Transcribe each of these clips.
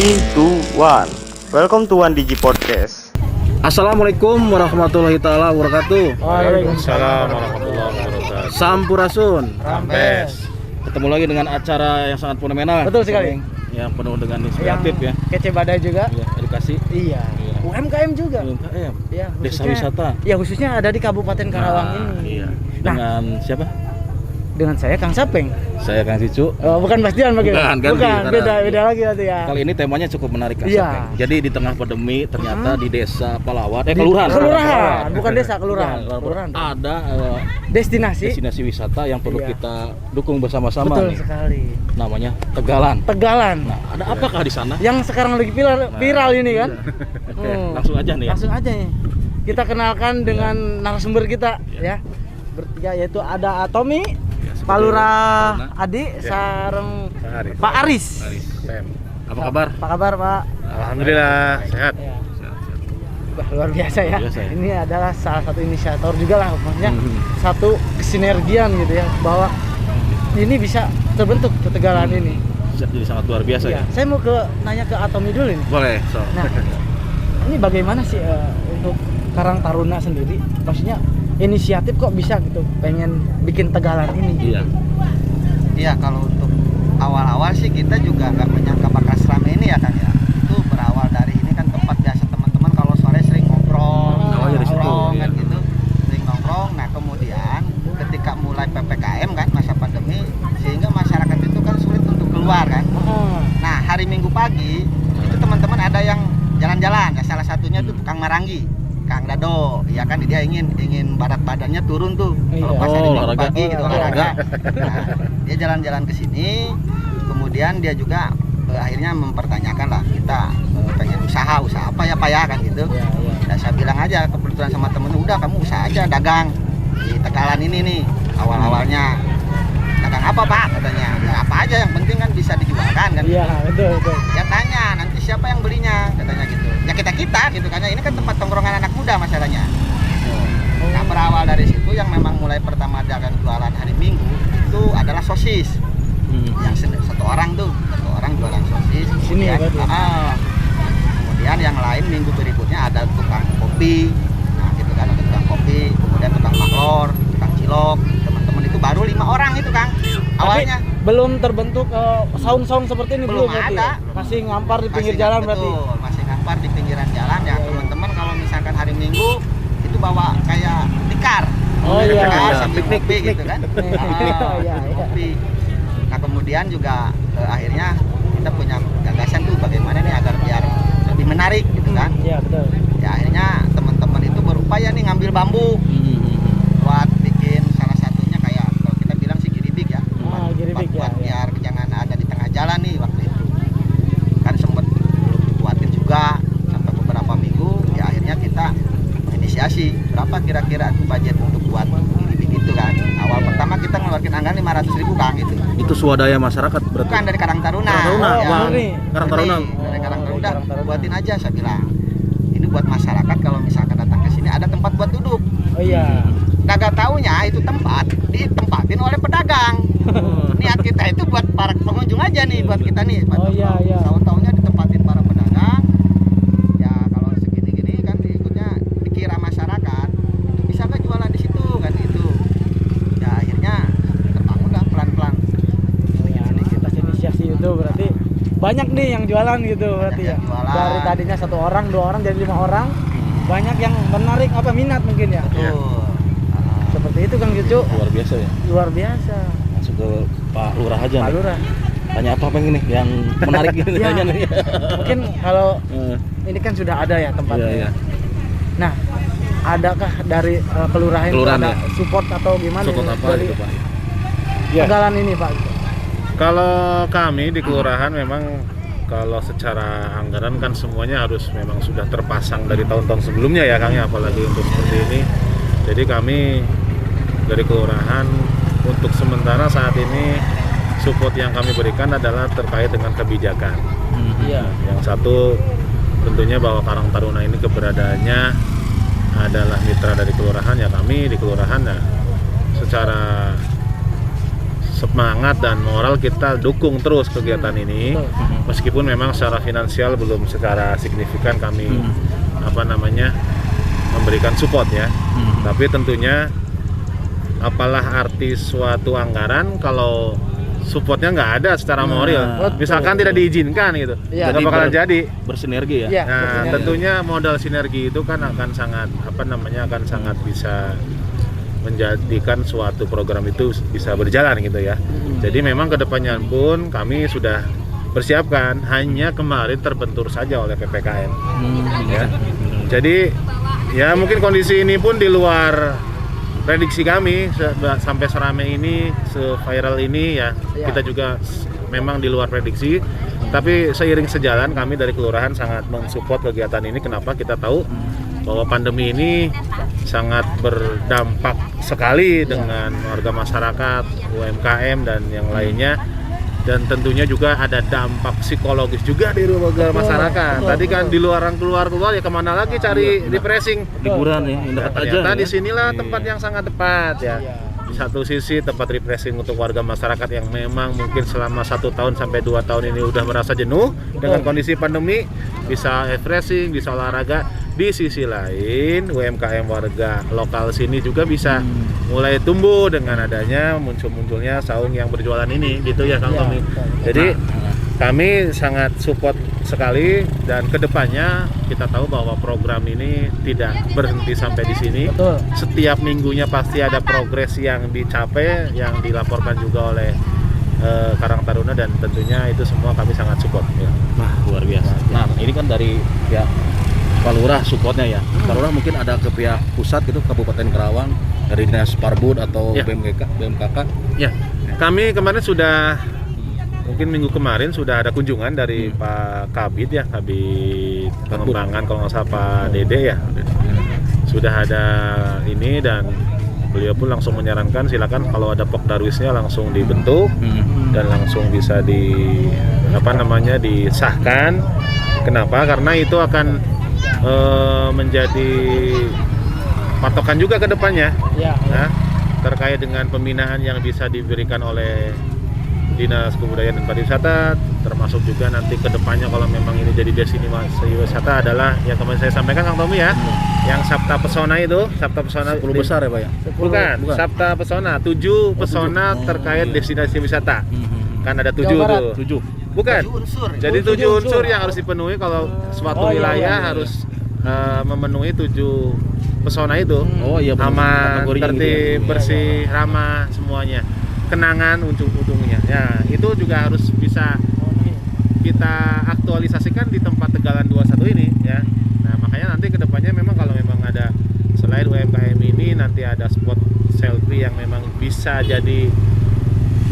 Welcome to One Digi Podcast. Assalamualaikum warahmatullahi taala wabarakatuh. Waalaikumsalam warahmatullahi wabarakatuh. Sampurasun. Rampes. Ketemu lagi dengan acara yang sangat fenomenal. Betul sekali. Yang penuh dengan inspiratif ya. Kece badai juga. Ya, edukasi. Iya. UMKM juga. UMKM. Iya, Desa khususnya- wisata. Iya, khususnya ada di Kabupaten Karawang ini. Iya. Nah. Dengan siapa? Dengan saya Kang Sapeng. Saya Kang Cicu. Oh, bukan Bastian bagaimana? Bukan, ganti. Beda lagi nanti ya. Kali ini temanya cukup menarik Kang Iya. Sapeng. Jadi di tengah pandemi ternyata di desa Palawat, kelurahan. Kelurahan, bukan desa, kelurahan. Kelurahan. Kelurahan. Ada Destinasi. destinasi wisata yang perlu Iya. kita dukung bersama-sama Betul nih. sekali. Namanya Tegalan. Tegalan. Nah, ada apakah di sana? Yang sekarang lagi viral ini kan? Oke, langsung aja nih ya. Langsung aja nih. Kita kenalkan dengan narasumber kita ya. Bertiga yaitu ada Atomi, Pak Lurah Adi, sareng Pak Aris. Tem. Apa kabar? Apa kabar Pak? Alhamdulillah sehat. Ya. Wah, luar biasa ya. Biasa ya. Ini adalah salah satu inisiator juga lah, maksudnya Mhm. satu kesinergian gitu ya, bahwa ini bisa terbentuk ketegalan ini. Jadi sangat luar biasa ya. Saya mau nanya ke Atomi dulu nih. Boleh, so. Nah, ini bagaimana sih untuk Karang Taruna sendiri? Maksudnya inisiatif kok bisa gitu, pengen bikin Tegalan ini? Iya. Iya, kalau untuk awal-awal sih kita juga nggak menyangka bakal seramai ini ya kan ya. Itu berawal dari ini kan tempat biasa teman-teman kalau sore sering ngobrol, Oh, dari situ, nongkrong kan iya. gitu, sering nongkrong. Nah kemudian ketika mulai PPKM kan masa pandemi, sehingga masyarakat itu kan sulit untuk keluar kan. Nah hari Minggu pagi itu teman-teman ada yang jalan-jalan. Ya, salah satunya itu tukang marangi, Kang Dado, ya kan dia ingin berat badannya turun tuh. Kalau Iya. pas hari Oh, Minggu olahraga. pagi gitu Oh, olahraga. Nah, dia jalan-jalan ke sini, kemudian dia juga akhirnya mempertanyakan lah kita pengen usaha apa ya Pak ya kan gitu. Iya, iya. Dan saya bilang aja kebetulan sama temen, udah kamu usaha aja dagang di Tegalan ini nih awal-awalnya. Dagang apa Pak katanya? Ya, apa aja yang penting kan bisa dijualkan kan. Iya, betul betul. Ya tanya nanti siapa yang belinya katanya gitu. Ya kita gitu karena ini kan tempat tongkrongan anak muda masalahnya. Nah berawal dari situ yang memang mulai pertama dagang jualan hari Minggu itu adalah sosis. Yang satu orang jualan sosis. Sini ya, Kemudian, berarti? kemudian yang lain minggu berikutnya ada tukang kopi. Nah gitu kan, ada tukang kopi, kemudian tukang maklor, tukang cilok. Teman-teman itu baru 5 orang itu Kang. Awalnya Tapi belum terbentuk saung-saung seperti ini Belum berarti ada. ya? Masih ngampar di pinggir masih- jalan betul, berarti. masih ngampar di pinggiran jalan ya. Iya, iya. Teman-teman kalau misalkan hari Minggu itu bawa kayak tikar. Oh, iya, Tikar iya. sambil Piknik, ngopi gitu kan. Iya, iya. Ngopi. Nah kemudian juga akhirnya kita punya gagasan tuh bagaimana nih agar biar lebih menarik gitu kan. Iya, betul. Ya akhirnya teman-teman itu berupaya nih ngambil bambu buat bikin salah satunya kayak kalau kita bilang sih giribik ya. Giribik ya. Buat Iya. biar jangan ada di tengah jalan nih waktu itu. Kan sempat belum dibuatin juga sampai beberapa minggu. Ya akhirnya kita menginisiasi berapa kira-kira tuh budget untuk buat giribik itu kan. Awal pertama kita ngeluarin anggaran 500.000 Kang gitu. Itu swadaya masyarakat berarti. Bukan dari Karang Taruna. Karang Taruna, Ya, Bang. murni. Karang Taruna. Dari Karang Taruna. Karang Taruna. Buatin aja saya bilang. Ini buat masyarakat kalau misalkan datang ke sini ada tempat buat duduk. Oh iya. Kagak taunya itu tempat ditempatin oleh pedagang. Niat kita itu buat para pengunjung aja nih, buat kita nih. Oh, iya, iya. Tahu-taunya ditempatin para pedagang. Ya kalau segini-gini kan diikutnya dikira masyarakat itu bisa nggak jualan di situ kan itu. Ya akhirnya terbangun lah pelan-pelan. Ya, atas inisiasi itu berarti banyak nih yang jualan gitu berarti ya. yang jualan. Dari tadinya 1 orang, 2 orang jadi 5 orang. Banyak yang menarik minat mungkin ya. Betul. Seperti itu Kang Cucu. Luar biasa ya. Luar biasa. Langsung ke Pak Lurah aja Pak nih. Lurah. Tanya apa pengen nih yang menarik gitu Iya. tanya nih. Mungkin kalau Eh, ini kan sudah ada ya tempatnya. Iya, iya. Nah, adakah dari kelurahan itu Kelurahan, ada ya. support atau gimana? Support nih apa dari gitu, Pak? Ya. Tegalan ini Pak? Kalau kami di kelurahan memang kalau secara anggaran kan semuanya harus memang sudah terpasang dari tahun-tahun sebelumnya ya Kang ya, apalagi untuk seperti ini. Jadi kami dari kelurahan untuk sementara saat ini support yang kami berikan adalah terkait dengan kebijakan. Iya. Yang satu tentunya bahwa Karang Taruna ini keberadaannya adalah mitra dari kelurahan ya, kami di kelurahan ya secara semangat dan moral kita dukung terus kegiatan ini. Meskipun memang secara finansial belum secara signifikan kami memberikan support ya. Tapi tentunya apalah arti suatu anggaran kalau supportnya nggak ada secara moral, misalkan tidak diizinkan gitu, nggak bakalan jadi. Bersinergi ya. Nah, tentunya modal sinergi itu kan akan sangat bisa menjadikan suatu program itu bisa berjalan gitu ya. Jadi memang kedepannya pun kami sudah persiapkan, hanya kemarin terbentur saja oleh PPKM. Ya. Jadi ya mungkin kondisi ini pun di luar prediksi kami sampai seramai ini, se-viral ini ya. Kita juga memang di luar prediksi. Tapi seiring sejalan kami dari kelurahan sangat mensupport kegiatan ini. Kenapa? Kita tahu bahwa pandemi ini sangat berdampak sekali dengan warga masyarakat, UMKM dan yang lainnya. Dan tentunya juga ada dampak psikologis juga di warga masyarakat. Tadi kan di luaran keluar ya kemana lagi cari refreshing, Hiburan ya, yang dekat aja. Ternyata di Ya. sinilah tempat yang sangat tepat ya. Di satu sisi tempat refreshing untuk warga masyarakat yang memang mungkin selama 1 tahun sampai 2 tahun ini udah merasa jenuh dengan kondisi pandemi, bisa refreshing, bisa olahraga. Di sisi lain UMKM warga lokal sini juga bisa mulai tumbuh dengan adanya munculnya saung yang berjualan ini gitu ya Kang Tommy. Jadi kami sangat support sekali dan kedepannya kita tahu bahwa program ini tidak berhenti sampai di sini. Setiap minggunya pasti ada progres yang dicapai, yang dilaporkan juga oleh Karang Taruna dan tentunya itu semua kami sangat support ya. Nah, luar biasa. Nah, ini kan dari pihak Pak Lurah supportnya ya. Pak Lurah mungkin ada ke pihak pusat gitu, Kabupaten Karawang, dari Dinas Parbud atau BMKK. Ya, kami kemarin sudah mungkin minggu kemarin sudah ada kunjungan dari Pak Kabid ya, Kabid Pengembangan kalau nggak salah Pak Dede ya. Sudah ada ini dan beliau pun langsung menyarankan silakan kalau ada Pokdarwisnya langsung dibentuk dan langsung bisa disahkan. Kenapa? Karena itu akan menjadi patokan juga ke depannya. Nah, terkait dengan pembinaan yang bisa diberikan oleh Dinas Kebudayaan dan Pariwisata, termasuk juga nanti ke depannya kalau memang ini jadi destinasi wisata adalah yang kemarin saya sampaikan Kang Tommy ya, yang Sabta Pesona itu, Sabta Pesona 10 besar ya Pak ya? Bukan, Sabta Pesona, 7 pesona terkait destinasi wisata. Kan ada 7 tuh. 7. Bukan. 7 unsur. Jadi 7 unsur yang harus dipenuhi kalau suatu wilayah harus memenuhi 7 pesona itu. Oh iya, aman, kategori tertib, gitu ya. bersih, ramah semuanya. Kenangan ujung-ujungnya. Ya, itu juga harus bisa kita aktualisasikan di tempat Tegalan 21 ini ya. Nah, makanya nanti kedepannya memang kalau memang ada selain UMKM ini nanti ada spot selfie yang memang bisa jadi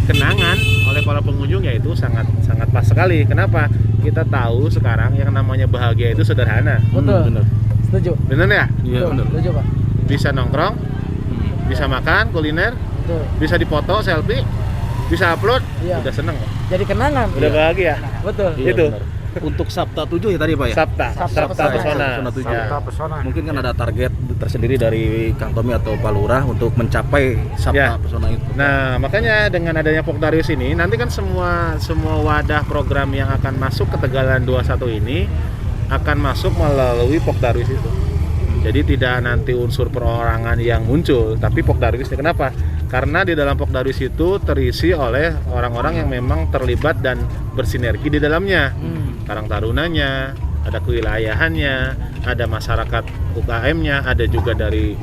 kenangan oleh para pengunjung, ya itu sangat pas sekali. Kenapa? Kita tahu sekarang yang namanya bahagia itu sederhana. Betul. Bener. Setuju. Bener ya? Iya bener. Setuju, Pak. Bisa nongkrong, bisa makan, kuliner, Betul. bisa dipoto, selfie, bisa upload, Iya. udah seneng. Jadi kenangan. Udah bahagia. Betul. Iya, Itu. bener. Untuk Sabta 7 ya tadi Pak ya? Sabta Pesona. Pesona 7. Ya. Mungkin kan ada target tersendiri dari Kang Tommy atau Pak Lurah untuk mencapai Sabta Ya. Pesona itu. Nah, makanya dengan adanya Pokdarwis ini, nanti kan semua wadah program yang akan masuk ke Tegalan 21 ini akan masuk melalui Pokdarwis itu. Jadi tidak nanti unsur perorangan yang muncul, tapi Pokdarwisnya. Kenapa? Karena di dalam Pokdarwis itu terisi oleh orang-orang yang memang terlibat dan bersinergi di dalamnya. Karang Tarunanya, ada kewilayahannya, ada masyarakat UKM-nya, ada juga dari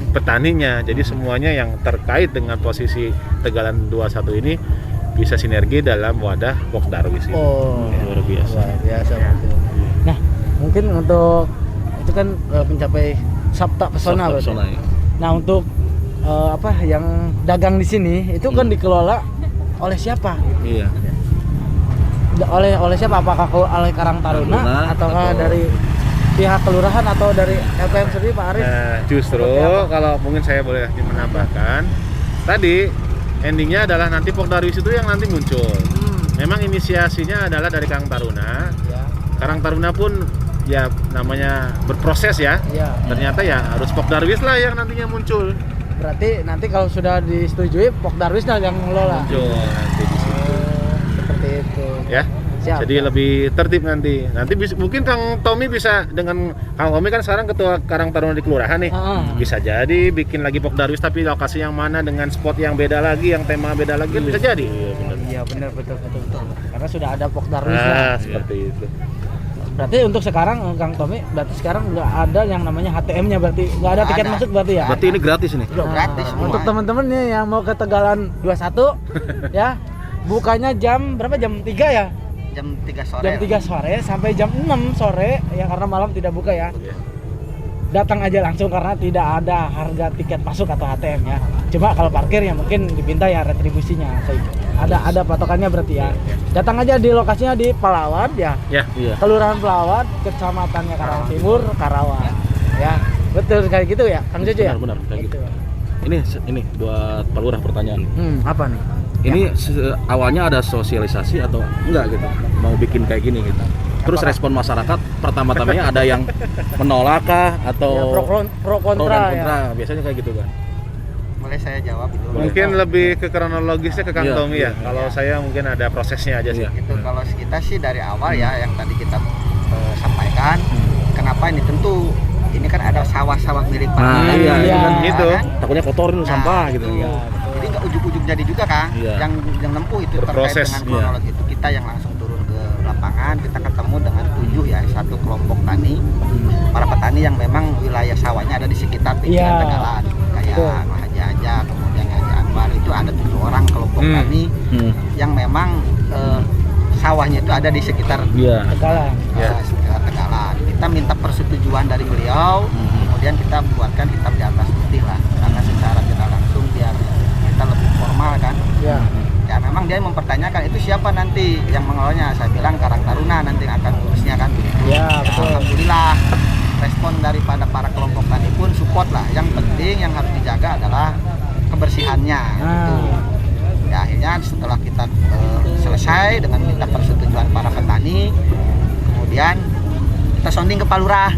petaninya. Jadi semuanya yang terkait dengan posisi Tegalan 21 ini bisa sinergi dalam wadah Pokdarwis ini. Oh, Luar biasa. luar biasa. Betul. Nah, mungkin untuk itu kan mencapai Sabta Pesona, Sabta berarti. Pesona ya. Nah, untuk yang dagang di sini itu kan dikelola oleh siapa? Iya. Oleh siapa? Apakah oleh Karang Taruna Taruna, ataukah atau dari pihak kelurahan atau dari LPM sendiri, Pak Arif? Nah, justru Seperti apa? kalau mungkin saya boleh menambahkan, tadi endingnya adalah nanti Pokdarwis itu yang nanti muncul. Memang inisiasinya adalah dari Karang Taruna. Ya. Karang Taruna pun ya namanya berproses ya. Iya. Ternyata ya harus Pokdarwis lah yang nantinya muncul. Berarti nanti kalau sudah disetujui Pok Darwisnya yang mengelola. muncul nanti di situ. Seperti itu. Ya. Siap. Jadi lebih tertib nanti. Nanti mungkin Kang Tommy bisa dengan Kang Tommy kan sekarang ketua Karang Taruna di kelurahan nih. Bisa jadi bikin lagi Pok Darwis tapi lokasi yang mana dengan spot yang beda lagi, yang tema beda lagi kan bisa jadi. Iya benar betul. Karena sudah ada Pok Darwis Nah, lah. seperti itu. Berarti untuk sekarang Kang Tommy, berarti sekarang nggak ada yang namanya HTM-nya, berarti nggak ada Nggak tiket ada. masuk berarti ya? Berarti ini gratis nih. Gratis semua. Untuk teman-teman nih yang mau ke Tegalan 21 ya, bukanya jam berapa? Jam 3 ya? Jam 3 sore. Jam 3 sore sampai jam 6 sore ya, karena malam tidak buka ya. Datang aja langsung karena tidak ada harga tiket masuk atau HTM ya. Cuma kalau parkir ya mungkin dipinta ya retribusinya. Ada patokannya berarti ya. Datang aja di lokasinya di Palawan ya. Ya. Iya. Kelurahan Palawan, kecamatannya Karawang Timur, Karawang. Ya, betul kayak gitu ya, Kang Jojo ya. Benar kayak gitu. Ini buat Pak Lurah pertanyaan. Apa nih? Ini awalnya ada sosialisasi atau enggak gitu? Mau bikin kayak gini gitu. Terus respon masyarakat pertama-tamanya ada yang menolak kah atau Ya, pro kontra dan ya. kontra? Biasanya kayak gitu kan. Boleh saya jawab itu? Mungkin lebih ke kronologisnya ke Kang Iya, Tommy ya. iya. Kalau saya mungkin ada prosesnya aja sih. Iya. Itu kalau kita sih dari awal ya yang tadi kita sampaikan. Kenapa ini tentu ini kan ada sawah-sawah milik Nah, Pak. iya, iya. kan Gitu. takutnya kotorin Nah, sampah gitu. itu. Jadi nggak ujuk-ujuk jadi juga Kang. Iya. Yang nempuh itu Berproses, terkait dengan kronologi itu kita yang langsung turun ke lapangan, kita ketemu dengan 7 ya, satu kelompok tani, para petani yang memang wilayah sawahnya ada di sekitar pinggiran Iya. Tegalan, kayak Betul. Haji Aja, kemudian Haji Anwar, itu ada 7 orang kelompok tani yang memang sawahnya itu ada di sekitar Iya. Tegalan. sekitar Tegalan. Kita minta persetujuan dari beliau, kemudian kita buatkan hitam di atas putih lah, karena secara tidak langsung biar kita lebih formal kan. Ya. Ya memang dia mempertanyakan itu siapa nanti yang mengelolanya. Saya bilang Karang Taruna nanti akan ngurusnya kan. Ya, betul. Alhamdulillah respon daripada para kelompok tani pun support lah. Yang penting yang harus dijaga adalah kebersihannya. Gitu. Ya akhirnya setelah kita selesai dengan minta persetujuan para petani, kemudian kita sounding ke Pak Lurah.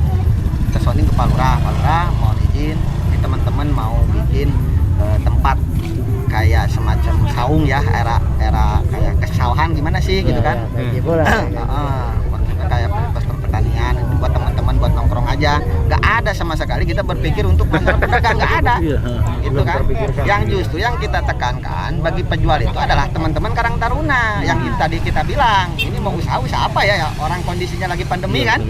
Kita sounding ke Pak Lurah. Pak Lurah mohon izin, ini teman-teman mau bikin tempat kayak semacam saung ya, era kayak kesawahan gimana sih gitu kan. Kayak gitu lah. Konsepnya kayak pertanian itu buat teman-teman buat nongkrong aja. Nggak ada sama sekali kita berpikir untuk masalah pedagang, nggak ada. Iya. Itu kan. Yang justru yang kita tekankan bagi penjual itu adalah teman-teman Karang Taruna yang tadi kita bilang ini mau usaha apa ya, orang kondisinya lagi pandemi kan.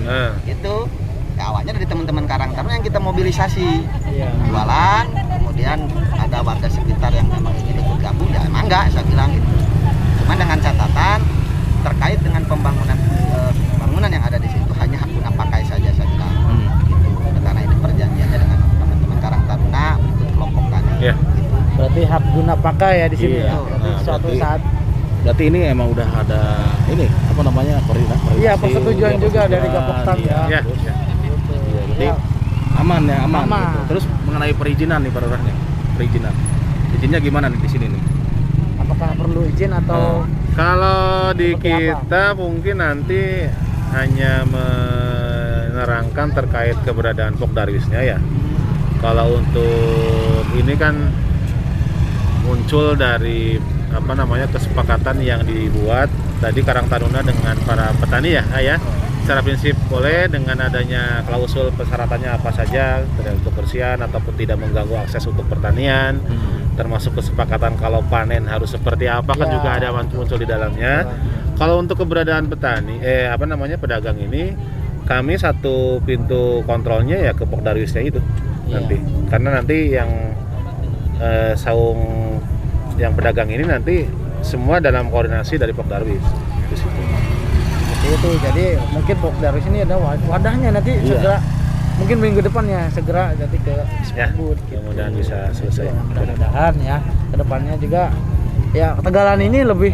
Itu ya, awalnya dari teman-teman Karang Taruna yang kita mobilisasi Iya. jualan, kemudian ada warga sekitar yang memang ingin ikut gabung, ya emang enggak, saya bilang gitu. Cuman dengan catatan terkait dengan pembangunan yang ada di situ hanya hak guna pakai saja, saya bilang. Gitu. Karena ini perjanjiannya dengan teman-teman Karang Taruna untuk kelompok tani. Iya. Gitu. Berarti hak guna pakai ya di sini Iya. ya. Berarti Nah, suatu berarti- saat Berarti ini emang udah ada ini apa namanya koordinasi. Iya, persetujuan juga dari Gapoktan ya. Iya. Iya, jadi Ya. aman ya, aman. Aman. Gitu. Terus mengenai perizinan nih Pak Lurah nih. Perizinan. Izinnya gimana nih di sini nih? Apakah perlu izin atau Kalau di Seperti apa? kita mungkin nanti hanya menerangkan terkait keberadaan Pok Darwisnya ya. Kalau untuk ini kan muncul dari apa namanya kesepakatan yang dibuat tadi Karang Taruna dengan para petani ya, ya. Secara prinsip boleh dengan adanya klausul persyaratannya apa saja terkait kebersihan ataupun tidak mengganggu akses untuk pertanian, termasuk kesepakatan kalau panen harus seperti apa kan Ya. juga ada muncul di dalamnya. Kalau untuk keberadaan petani, pedagang ini, kami satu pintu kontrolnya ya ke Pok Darwisnya itu Iya. nanti, karena nanti yang saung yang pedagang ini nanti semua dalam koordinasi dari Pok Darwis di situ. itu? Jadi mungkin Pok Darwis ini ada wadahnya nanti Iya. segera, mungkin minggu depan ya segera nanti ke Ya, Sparbud gitu. mudah-mudahan bisa selesai. Mudah-mudahan ya kedepannya juga ya Tegalan ini lebih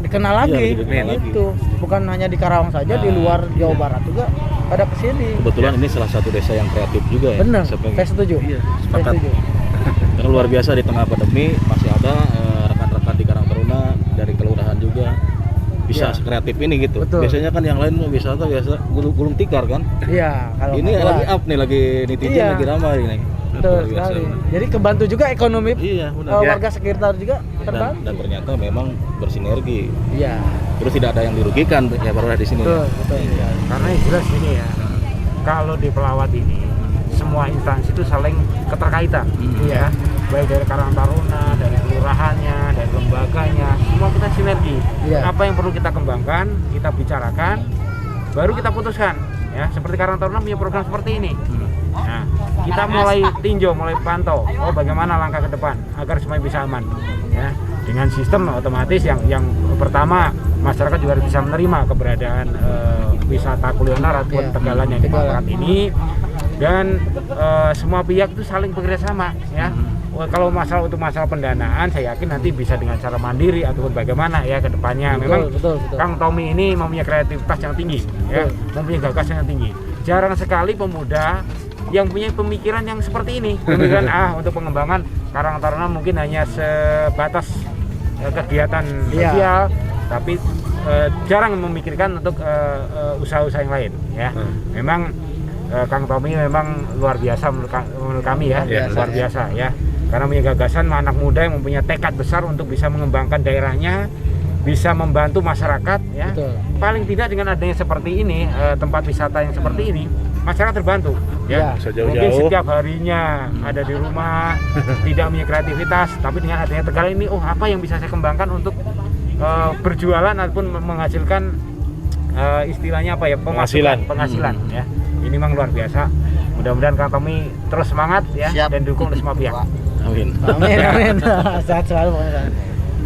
dikenal lagi. lebih dikenal lagi. Itu bukan hanya di Karawang saja, di luar Jawa Barat juga pada kesini. Kebetulan ini salah satu desa yang kreatif juga ya. Bener, Siapa yang- saya setuju. Iya, Saya sepakat. setuju. Karena luar biasa di tengah pandemi masih ada rekan-rekan di Karang Taruna dari kelurahan juga bisa Iya. kreatif ini gitu. Betul. Biasanya kan yang lain biasa gulung tikar kan. Iya, kalau Ini nggak lagi jelas. up nih, lagi netizen Iya. lagi ramai ini. Betul Luar biasa, sekali. benar. Jadi kebantu juga ekonomi Iya, benar. warga sekitar juga terbantu. Dan ternyata memang bersinergi. Iya. Terus tidak ada yang dirugikan ya baru di sini. Betul, betul. Iya. Karena yang jelas ini ya, kalau di Pelawat ini semua instansi itu saling keterkaitan, ya, baik dari Karang Taruna, dari kelurahannya, dari lembaganya, semua kita sinergi. Iya. Apa yang perlu kita kembangkan, kita bicarakan, baru kita putuskan. Ya, seperti Karang Taruna punya program seperti ini. Nah, kita mulai tinjau, mulai pantau, oh bagaimana langkah ke depan agar semuanya bisa aman. Ya, dengan sistem otomatis yang pertama masyarakat juga bisa menerima keberadaan wisata kuliner ataupun Tegalan yang dimanfaatkan ini, dan semua pihak itu saling bekerja sama. Ya, kalau untuk masalah pendanaan, saya yakin nanti bisa dengan cara mandiri ataupun bagaimana ya ke depannya. Memang betul. Kang Tommy ini mempunyai kreativitas yang tinggi, ya, mempunyai gagasan yang tinggi. Jarang sekali pemuda yang punya pemikiran yang seperti ini. Pemikiran untuk pengembangan Karang Taruna mungkin hanya sebatas kegiatan sosial, tapi jarang memikirkan untuk usaha-usaha yang lain. Ya, memang Kang Tommy memang luar biasa menurut kami ya, luar biasa ya. Karena punya gagasan, anak muda yang mempunyai tekad besar untuk bisa mengembangkan daerahnya, bisa membantu masyarakat ya. Betul. Paling tidak dengan adanya seperti ini, tempat wisata yang seperti ini, masyarakat terbantu ya. Bisa Mungkin jauh-jauh. setiap harinya ada di rumah, tidak punya kreativitas, tapi dengan adanya Tegalan ini, apa yang bisa saya kembangkan untuk berjualan ataupun menghasilkan istilahnya apa ya, penghasilan ya. Ini memang luar biasa. Mudah-mudahan Kang Tommy terus semangat ya. Siap. Dan dukung semua pihak. Amin. Amin. Sehat selalu pokoknya.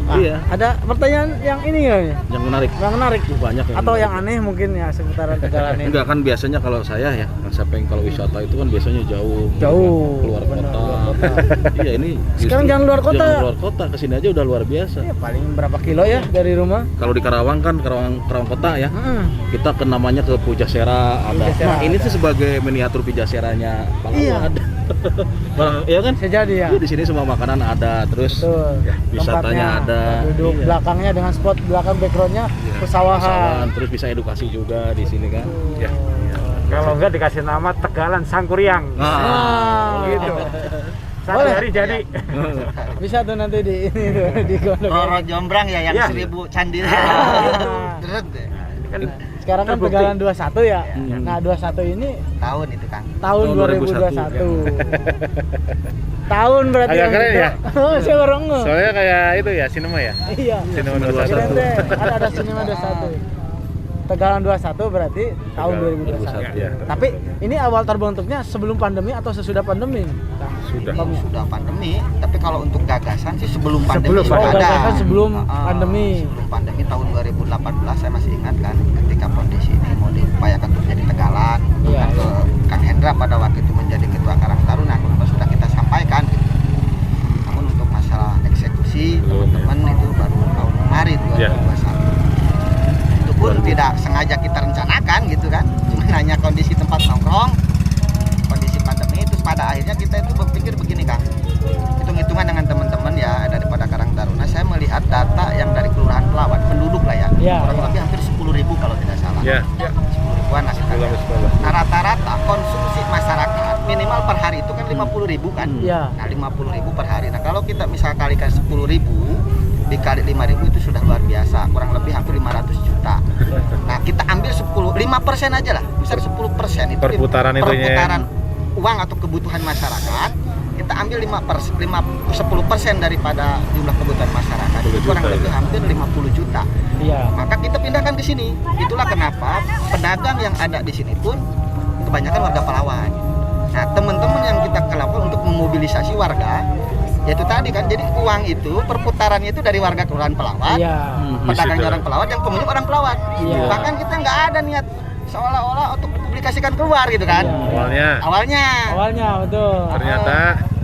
Iya. Ada pertanyaan yang ini nggak? Yang menarik. Yang menarik. Banyak Atau yang aneh mungkin ya seputaran Tegalan ini. Enggak kan biasanya kalau saya ya, saya pengen kalau wisata itu kan biasanya jauh. Jauh. Keluar Benar, kota. luar kota. Iya ini. Sekarang justru jangan luar kota. Jangan keluar kota, kesini aja udah luar biasa. Ya, paling berapa kilo ya dari rumah? Kalau di Karawang kan Karawang kota ya. Mm. Kita ke namanya ke Pujasera ada. Pujasera Nah, ini ada. tuh sebagai miniatur Pujaseranya Pahlawan Iya. ada. Barang, iya kan? Sejadi ya. Iya, di sini semua makanan ada, terus Betul. ya, wisatanya ada. Duduk Iya. belakangnya dengan spot belakang backgroundnya Pesawahan, pesawahan. terus bisa edukasi juga di sini kan. Ya. Kalau enggak dikasih nama Tegalan Sangkuriang. Ah, Gitu. Satu Boleh. hari jadi. Bisa tuh nanti di ini tuh, di Gondok. Roro Jombrang ya yang Iya. 1000 candi. Deret deh. Kan Sekarang kan terbukti. Tegalan 21 ya. Nah, 21 ini Tahun itu Kang. tahun Tahun 2021. Tahun berarti Agak yang keren itu. ya? Oh, saya baru nge. Soalnya kayak itu ya, sinema ya. Iya. Sinema Keren 21. deh. Ada sinema 21. Tegalan 21 berarti tahun 2021. Iya. Tapi ini awal terbentuknya sebelum pandemi atau sesudah pandemi? Sudah. Sudah pandemi, tapi kalau untuk gagasan sih sebelum pandemi Sebelum sudah pandemi. Oh, gagasan sebelum pandemi. Sebelum pandemi tahun 2018 saya masih ingat kan, ketika kondisi ini mau diupayakan untuk jadi Tegalan, Iya, kan ke Kang Hendra pada waktu itu menjadi ketua Karang Taruna, sudah kita sampaikan. Namun untuk masalah eksekusi teman-teman itu baru tahun kemarin 2021. Itu pun tidak sengaja kita rencanakan gitu kan, cuma hanya kondisi tempat nongkrong, kondisi pandemi, terus pada akhirnya kita itu berpikir begini Kang, hitung-hitungan dengan teman-teman ya daripada Karang Taruna, saya melihat data yang dari Kelurahan Pelawat, penduduk lah ya, Iya, kurang lebih hampir 10.000 kalau tidak salah. Ya. 10.000-an lah sekitar. Nah, rata-rata konsumsi masyarakat minimal per hari itu kan 50.000 kan. Iya. Nah, 50.000 per hari. Nah, kalau kita misal kalikan 10.000 dikali 5.000 itu sudah luar biasa, kurang lebih hampir 500 juta. Nah, kita ambil 5% aja lah, misal 10% itu Perputaran itunya ya. perputaran uang atau kebutuhan masyarakat. Kita ambil 10% daripada jumlah kebutuhan masyarakat, itu kurang juta, lebih ya. hampir 50 juta. Iya. Maka kita pindahkan ke sini. Itulah kenapa pedagang yang ada di sini pun kebanyakan warga Pelawat. Nah, teman-teman yang kita lakukan untuk memobilisasi warga, yaitu tadi kan, jadi uang itu perputarannya itu dari warga Kelurahan Pelawat, Iya. pedagang orang Pelawat, yang pengunjung orang Pelawat. Iya. Bahkan kita nggak ada niat seolah-olah untuk dipublikasikan keluar gitu kan. Iya. Awalnya Awalnya betul.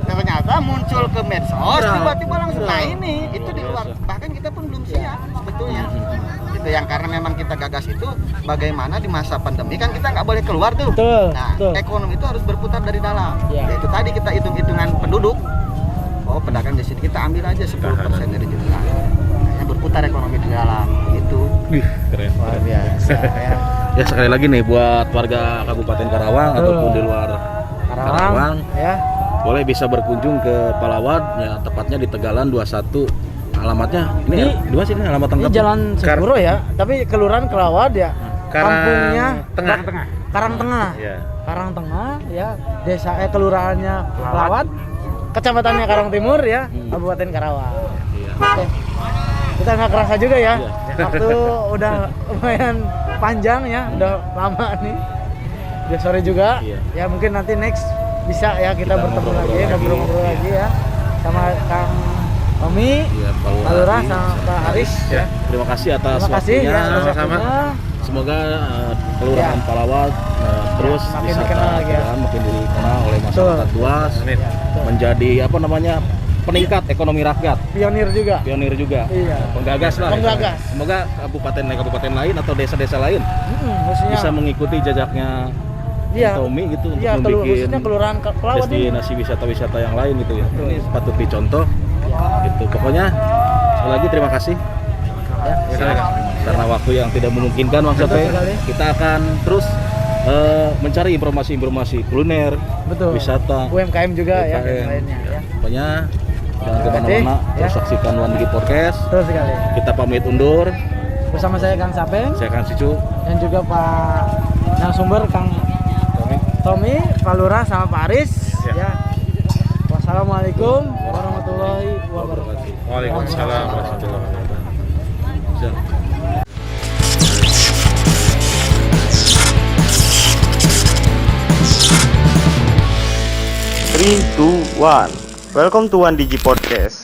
Ternyata muncul ke medsos, tiba-tiba langsung. Nah, ini itu di luar, bahkan kita pun belum siap sebetulnya. Itu yang karena memang kita gagas itu bagaimana di masa pandemi kan kita nggak boleh keluar tuh. Betul, Nah, betul. ekonomi itu harus berputar dari dalam. Iya. Yaitu tadi kita hitung-hitungan penduduk. Oh, pedagang di sini kita ambil aja 10% dari jumlah. Nah, berputar ekonomi di dalam itu. Wih, keren. Luar biasa ya. Ya sekali lagi nih buat warga Kabupaten Karawang Betul. ataupun di luar Karawang ya. boleh bisa berkunjung ke Palawat ya, tepatnya di Tegalan 21. Alamatnya ini Di- di mana sih ini alamat Ini lengkap? Jalan Seguro ya, tapi kelurahan Kelawat ya. Kampungnya Tengah. Tengah. Karangtengah. Ya. Karangtengah ya, kelurahannya Kelawat, kecamatannya Karang Timur ya, Kabupaten Karawang. Iya. Oke. Kita nggak kerasa juga ya. Iya. Waktu udah lumayan panjang ya, udah lama nih. Udah sore juga. Iya. Ya mungkin nanti next bisa ya kita bertemu ngobrol-ngobrol lagi, lagi. ngobrol-ngobrol lagi ya. Sama Kang Tommy, Iya, Pak Pak Lurah Lurah, sama Pak Haris ya. Terima kasih atas Terima kasih waktunya. ya atas sama-sama. waktunya. Semoga Kelurahan Ya. Palawat terus makin wisata dikenal lagi ya. Tegalan makin dikenal oleh masyarakat Betul. luas, Amin. menjadi apa namanya peningkat ekonomi rakyat, Pionir juga. pionir juga, Iya. penggagas lah. Penggagas. Semoga kabupaten lain atau desa-desa lain Khususnya bisa mengikuti jejaknya iya. Tommy gitu untuk Iya, membuat khususnya kelurahan Kelawat ini. destinasi wisata-wisata yang lain gitu ya. Betul. Ini patut dicontoh. Ya. Gitu. Pokoknya sekali lagi terima kasih. Ya. Karena waktu yang tidak memungkinkan Bang Betul Sofe, sekali. kita akan terus mencari informasi-informasi kuliner, Betul. wisata, UMKM juga ya, UMKM. dan lainnya ya. Pokoknya jangan Terima kasih, kemana-mana, ya. terus saksikan One Gigi Podcast. Betul sekali. Kita pamit undur. Bersama saya Kang Sapeng Saya Kang Cicu. dan juga Pak narasumber Kang Tommy, Pak Lurah sama Pak Aris ya. Wassalamualaikum warahmatullahi wabarakatuh. Waalaikumsalam warahmatullahi wabarakatuh. Siap. 3, 2, 1. Welcome to One Digi Podcast.